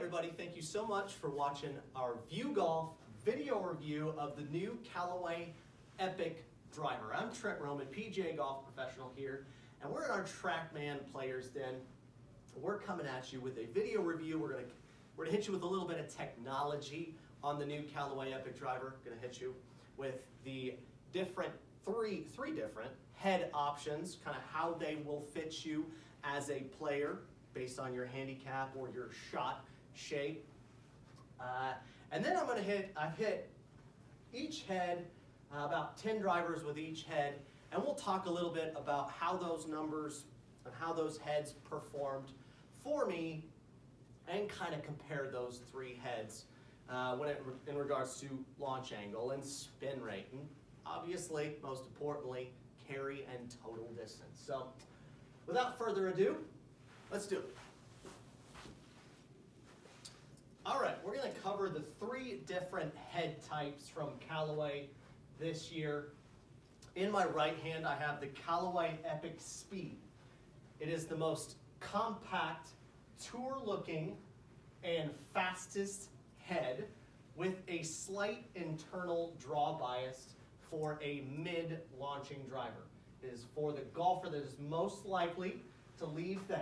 everybody, thank you so much for watching our Viewgolf video review of the new Callaway Epic driver. I'm Trent Roman, PGA golf professional here, and we're in our TrackMan Players Den. We're coming at you with a video review. We're gonna hit you with a little bit of technology on the new Callaway Epic driver. Gonna hit you with the three different head options, kind of how they will fit you as a player based on your handicap or your shot shape. And then I've hit each head, about 10 drivers with each head, and we'll talk a little bit about how those numbers and how those heads performed for me and kind of compare those three heads in regards to launch angle and spin rate, and obviously, most importantly, carry and total distance. So without further ado, let's do it. All right, we're going to cover the three different head types from Callaway this year. In my right hand, I have the Callaway Epic Speed. It is the most compact, tour-looking, and fastest head with a slight internal draw bias for a mid-launching driver. It is for the golfer that is most likely to leave the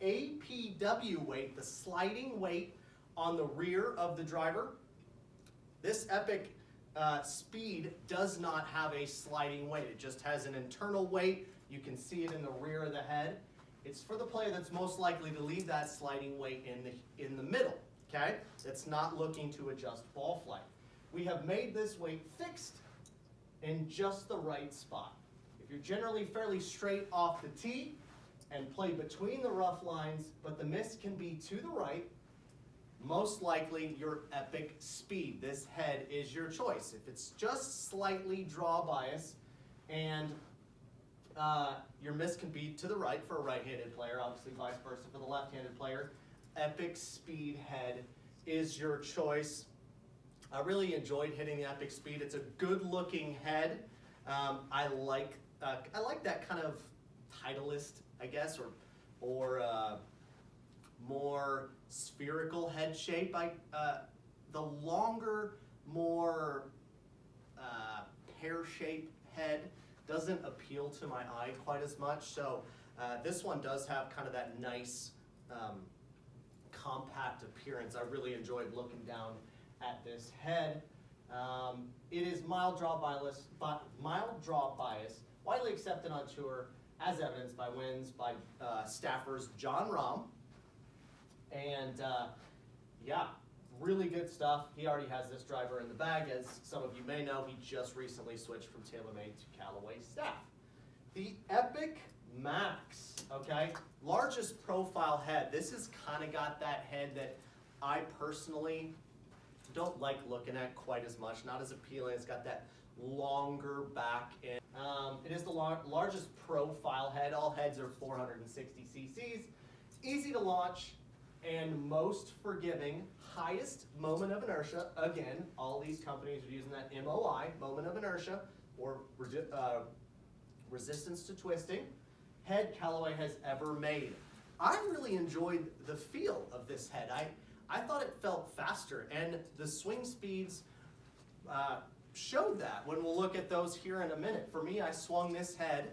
APW weight, the sliding weight, on the rear of the driver. This Epic Speed does not have a sliding weight. It just has an internal weight. You can see it in the rear of the head. It's for the player that's most likely to leave that sliding weight in the middle, okay? That's not looking to adjust ball flight. We have made this weight fixed in just the right spot. If you're generally fairly straight off the tee and play between the rough lines, but the miss can be to the right, most likely your Epic Speed. This head is your choice. If it's just slightly draw bias and your miss can be to the right for a right-handed player, obviously vice versa for the left-handed player, Epic Speed head is your choice. I really enjoyed hitting the Epic Speed. It's a good-looking head. I like that kind of Titleist, I guess, or more spherical head shape. The longer, more pear-shaped head doesn't appeal to my eye quite as much. So this one does have kind of that nice compact appearance. I really enjoyed looking down at this head. It is mild draw bias, widely accepted on tour, as evidenced by wins by staffers Jon Rahm. And yeah, really good stuff. He already has this driver in the bag. As some of you may know, he just recently switched from TaylorMade to Callaway staff. The Epic Max, okay? Largest profile head. This has kind of got that head that I personally don't like looking at quite as much, not as appealing. It's got that longer back end. It is the largest profile head. All heads are 460 cc's, easy to launch, and most forgiving, highest moment of inertia. Again, all these companies are using that MOI, moment of inertia, or resistance to twisting, head Callaway has ever made. I really enjoyed the feel of this head. I thought it felt faster, and the swing speeds showed that when we'll look at those here in a minute. For me, I swung this head,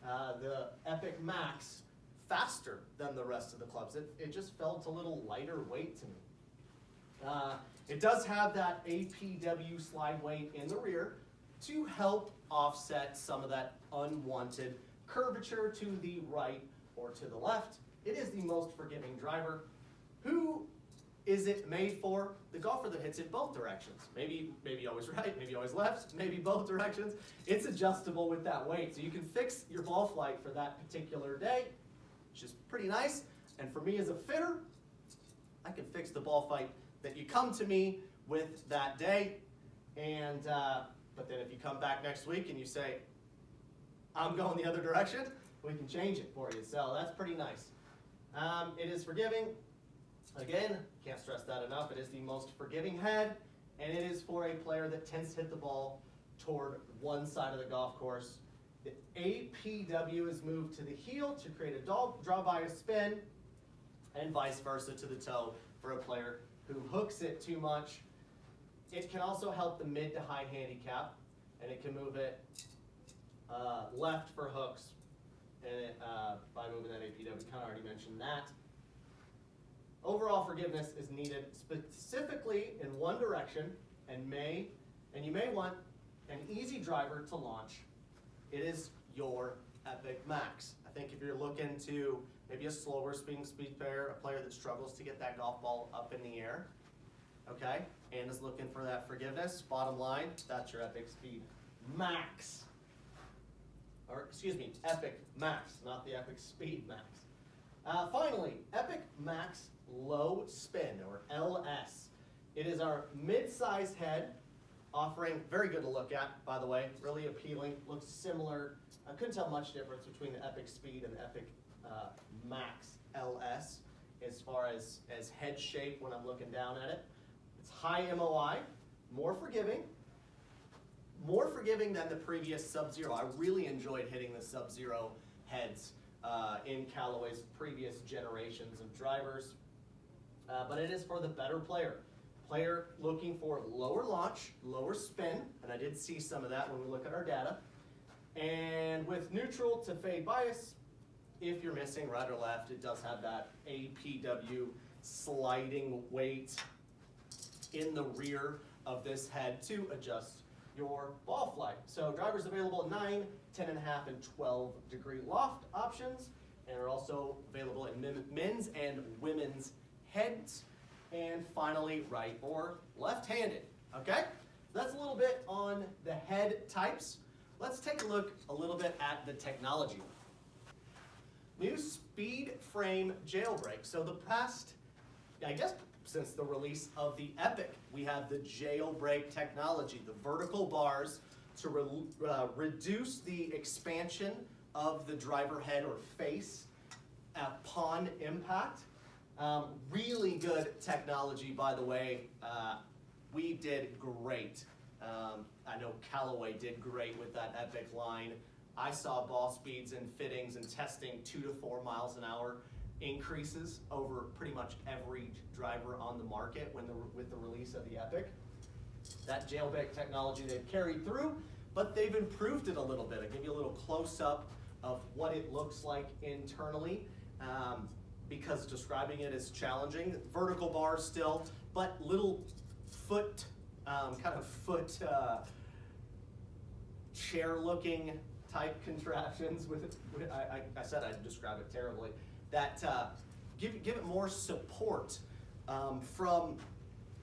the Epic Max, faster than the rest of the clubs. It just felt a little lighter weight to me. It does have that APW slide weight in the rear to help offset some of that unwanted curvature to the right or to the left. It is the most forgiving driver. Who is it made for? The golfer that hits it both directions. Maybe always right, maybe always left, maybe both directions. It's adjustable with that weight, so you can fix your ball flight for that particular day, which is pretty nice. And for me as a fitter, I can fix the ball flight that you come to me with that day. And but then if you come back next week and you say, I'm going the other direction, we can change it for you. So that's pretty nice. It is forgiving. Again, can't stress that enough. It is the most forgiving head, and it is for a player that tends to hit the ball toward one side of the golf course. The APW is moved to the heel to create a draw bias spin, and vice versa to the toe for a player who hooks it too much. It can also help the mid to high handicap, and it can move it left for hooks and by moving that APW. Kind of already mentioned that. Overall forgiveness is needed specifically in one direction, and you may want an easy driver to launch. It is your Epic Max. I think if you're looking to maybe a slower speed player, a player that struggles to get that golf ball up in the air, okay, and is looking for that forgiveness, bottom line, that's your Epic Speed Max. Or excuse me, Epic Max, not the Epic Speed Max. Finally, Epic Max Low Spin, or LS. It is our mid-sized head, offering, very good to look at, by the way, really appealing, looks similar. I couldn't tell much difference between the Epic Speed and the Epic Max LS as far as head shape when I'm looking down at it. It's high MOI, more forgiving than the previous Sub-Zero. I really enjoyed hitting the Sub-Zero heads in Callaway's previous generations of drivers, but it is for the better player looking for lower launch, lower spin, and I did see some of that when we look at our data, and with neutral to fade bias. If you're missing right or left, it does have that APW sliding weight in the rear of this head to adjust your ball flight. So drivers available at 9, 10.5, and 12 degree loft options, and are also available in men's and women's heads. And finally, right or left-handed, okay? That's a little bit on the head types. Let's take a look a little bit at the technology. New speed frame Jailbreak. So the past, I guess since the release of the Epic, we have the Jailbreak technology, the vertical bars to reduce the expansion of the driver head or face upon impact. Really good technology, by the way. We did great. I know Callaway did great with that Epic line. I saw ball speeds and fittings and testing 2 to 4 miles an hour increases over pretty much every driver on the market with the release of the Epic. That Jailbreak technology they've carried through, but they've improved it a little bit. I'll give you a little close-up of what it looks like internally, because describing it is challenging. Vertical bars still, but little foot, chair-looking type contraptions with I said I'd describe it terribly, that give it more support from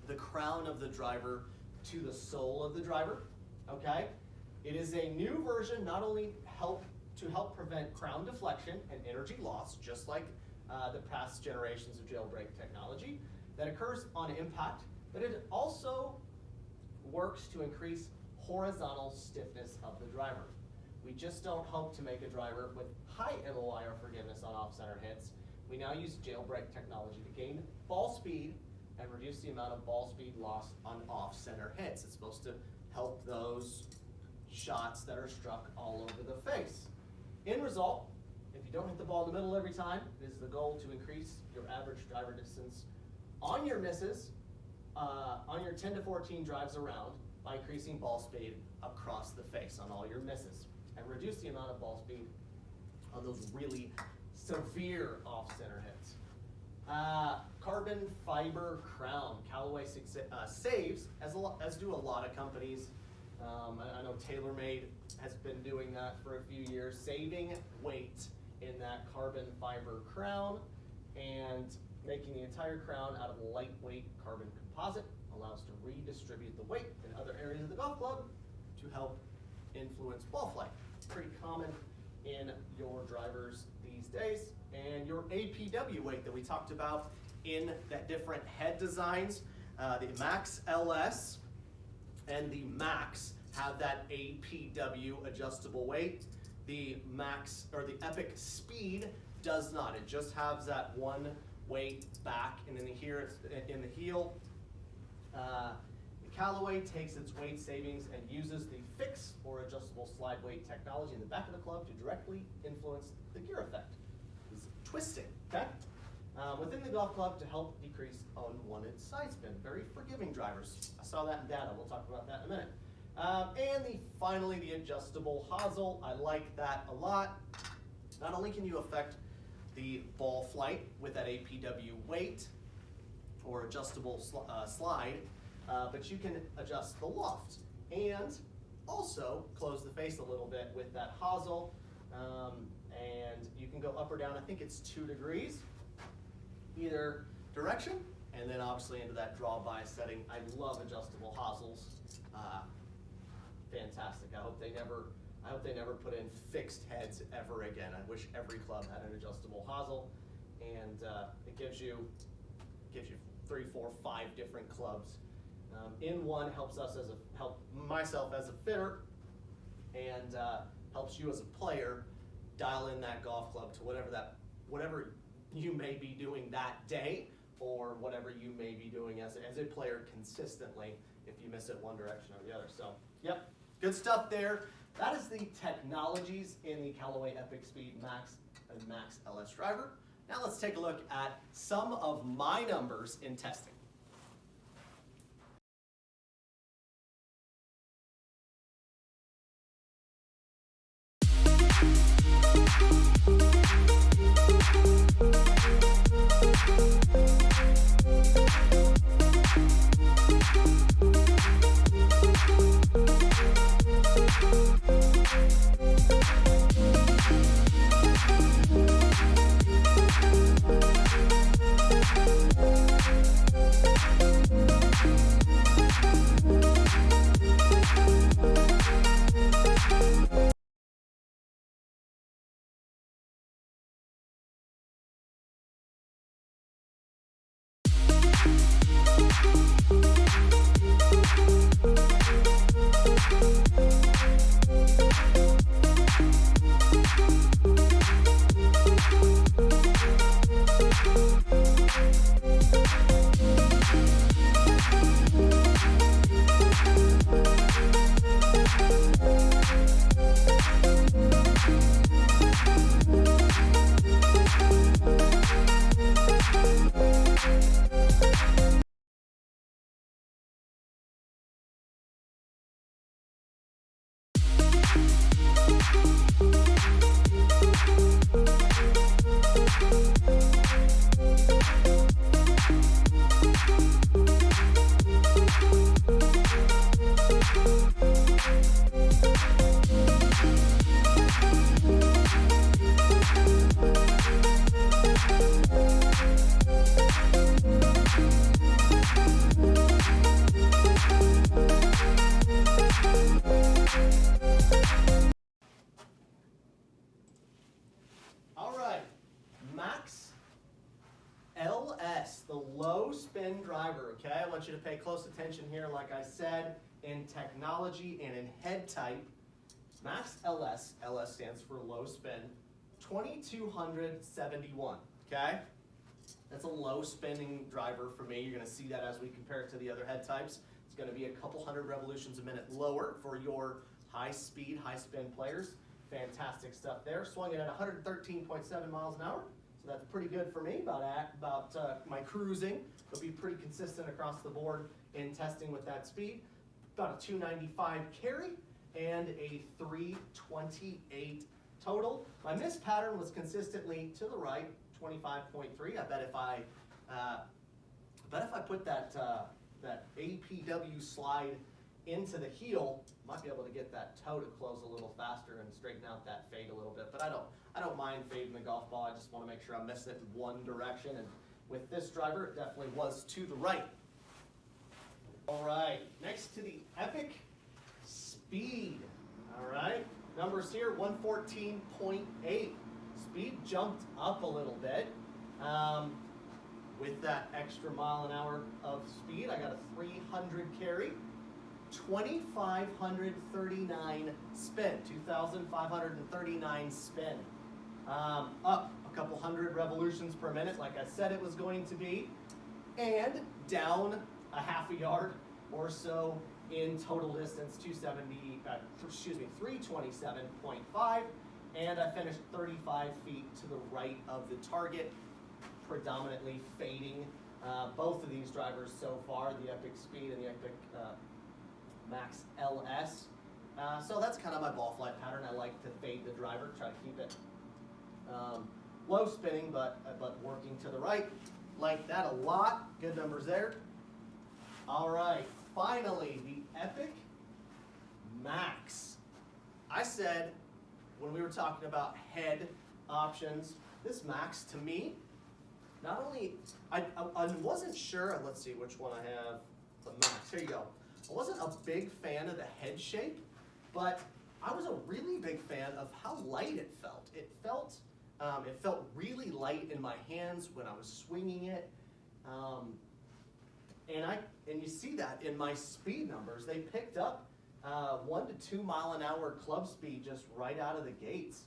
the crown of the driver to the sole of the driver, okay? It is a new version, not only to help prevent crown deflection and energy loss, just like the past generations of Jailbreak technology that occurs on impact, but it also works to increase horizontal stiffness of the driver. We just don't hope to make a driver with high MOI or forgiveness on off-center hits. We now use Jailbreak technology to gain ball speed and reduce the amount of ball speed lost on off-center hits. It's supposed to help those shots that are struck all over the face. End result, if you don't hit the ball in the middle every time, it is the goal to increase your average driver distance on your misses, on your 10 to 14 drives around, by increasing ball speed across the face on all your misses, and reduce the amount of ball speed on those really severe off-center hits. Carbon fiber crown. Callaway saves, as do a lot of companies. I know TaylorMade has been doing that for a few years, saving weight in that carbon fiber crown and making the entire crown out of lightweight carbon composite. Allows to redistribute the weight in other areas of the golf club to help influence ball flight. Pretty common in your drivers these days. And your APW weight that we talked about in that different head designs, the Max LS and the Max have that APW adjustable weight. The Max, or the Epic Speed, does not. It just has that one weight back, and then here it's in the heel. Callaway takes its weight savings and uses the fixed or adjustable slide weight technology in the back of the club to directly influence the gear effect. It's twisting, okay? within the golf club to help decrease unwanted side spin. Very forgiving drivers. I saw that in data. We'll talk about that in a minute. And finally, the adjustable hosel. I like that a lot. Not only can you affect the ball flight with that APW weight or adjustable slide, but you can adjust the loft and also close the face a little bit with that hosel. And you can go up or down. I think it's 2 degrees, either direction, and then obviously into that draw bias setting. I love adjustable hosels. Fantastic. I hope they never put in fixed heads ever again. I wish every club had an adjustable hosel, and it gives you 3, 4, 5 different clubs in one. Helps myself as a fitter, and helps you as a player dial in that golf club to whatever you may be doing that day, or whatever you may be doing as a player consistently if you miss it one direction or the other. So, yep, good stuff there. That is the technologies in the Callaway Epic Speed Max and Max LS driver. Now let's take a look at some of my numbers in testing. Low spin driver, okay? I want you to pay close attention here. Like I said, in technology and in head type, Max LS, LS stands for low spin, 2271, okay? That's a low spinning driver for me. You're gonna see that as we compare it to the other head types. It's gonna be a couple hundred revolutions a minute lower for your high speed, high spin players. Fantastic stuff there. Swung it at 113.7 miles an hour. So that's pretty good for me, about my cruising. It'll be pretty consistent across the board in testing with that speed. About a 295 carry and a 328 total. My miss pattern was consistently to the right, 25.3. I bet if I put that APW slide into the heel, might be able to get that toe to close a little faster and straighten out that fade a little bit. But I don't mind fading the golf ball. I just want to make sure I miss it in one direction. And with this driver, it definitely was to the right. All right, next to the Epic Speed. All right, numbers here, 114.8. Speed jumped up a little bit. With that extra mile an hour of speed, I got a 300 carry. 2,539 spin, 2,539 spin. Up a couple hundred revolutions per minute, like I said it was going to be, and down a half a yard or so in total distance, 327.5, and I finished 35 feet to the right of the target. predominantly fading both of these drivers so far, the Epic Speed and the Epic Max LS. So that's kind of my ball flight pattern. I like to fade the driver, try to keep it low spinning, but working to the right. Like that a lot. Good numbers there. All right, finally, the Epic Max. I said when we were talking about head options, this Max to me, not only, I wasn't sure, let's see which one I have, the Max, here you go. I wasn't a big fan of the head shape, but I was a really big fan of how light it felt. It felt really light in my hands when I was swinging it. And you see that in my speed numbers. They picked up 1 to 2 mile an hour club speed just right out of the gates.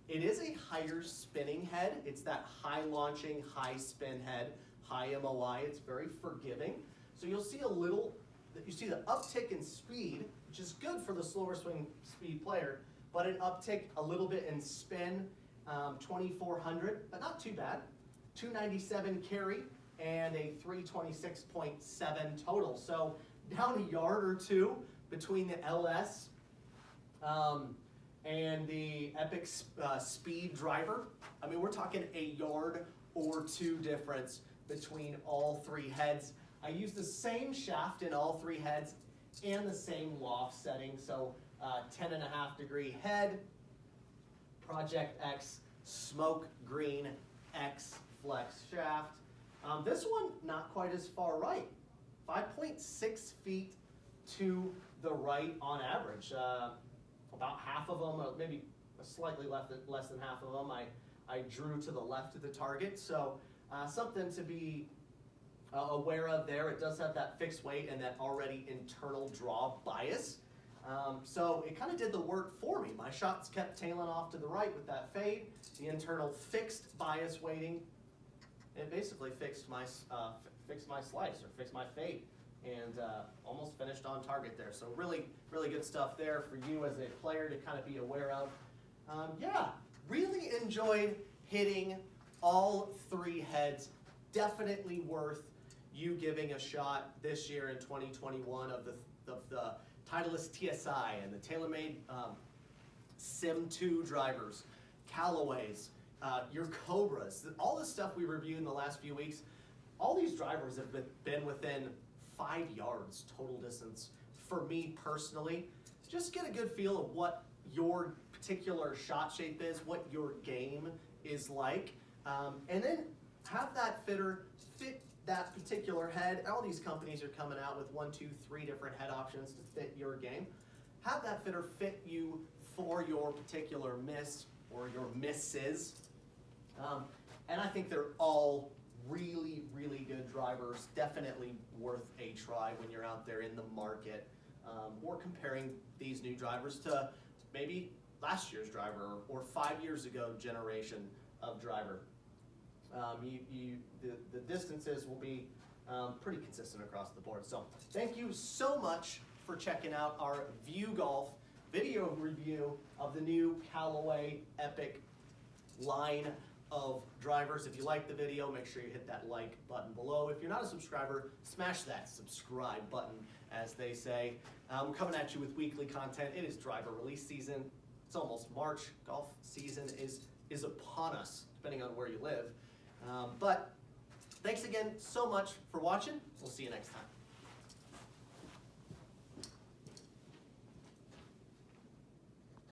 It is a higher spinning head. It's that high launching, high spin head, high MOI. It's very forgiving. So you'll see the uptick in speed, which is good for the slower swing speed player, but an uptick a little bit in spin, 2,400, but not too bad. 297 carry and a 326.7 total. So down a yard or two between the LS and the Epic Speed driver. I mean, we're talking a yard or two difference between all three heads. I use the same shaft in all three heads and the same loft setting. So 10.5 degree head, Project X smoke green X flex shaft. This one, not quite as far right. 5.6 feet to the right on average. About half of them, maybe slightly less than half of them, I drew to the left of the target. So something to be aware of there. It does have that fixed weight and that already internal draw bias. So it kind of did the work for me. My shots kept tailing off to the right with that fade. The internal fixed bias weighting, it basically fixed my slice or fixed my fade, and almost finished on target there. So really, really good stuff there for you as a player to kind of be aware of. Yeah, really enjoyed hitting all three heads. Definitely worth you giving a shot this year in 2021 of the Titleist TSI and the TaylorMade Sim 2 drivers, Callaways, your Cobras, all the stuff we reviewed in the last few weeks. All these drivers have been within 5 yards total distance for me personally. Just get a good feel of what your particular shot shape is, what your game is like, and then have that fitter fit that particular head. All these companies are coming out with 1, 2, 3 different head options to fit your game. Have that fitter fit you for your particular miss or your misses. And I think they're all really, really good drivers. Definitely worth a try when you're out there in the market, or comparing these new drivers to maybe last year's driver or 5 years ago generation of driver. The distances will be pretty consistent across the board. So thank you so much for checking out our Viewgolf video review of the new Callaway Epic line of drivers. If you like the video, make sure you hit that like button below. If you're not a subscriber, smash that subscribe button, as they say. We're coming at you with weekly content. It is driver release season. It's almost March. Golf season is upon us, depending on where you live. But thanks again so much for watching. We'll see you next time.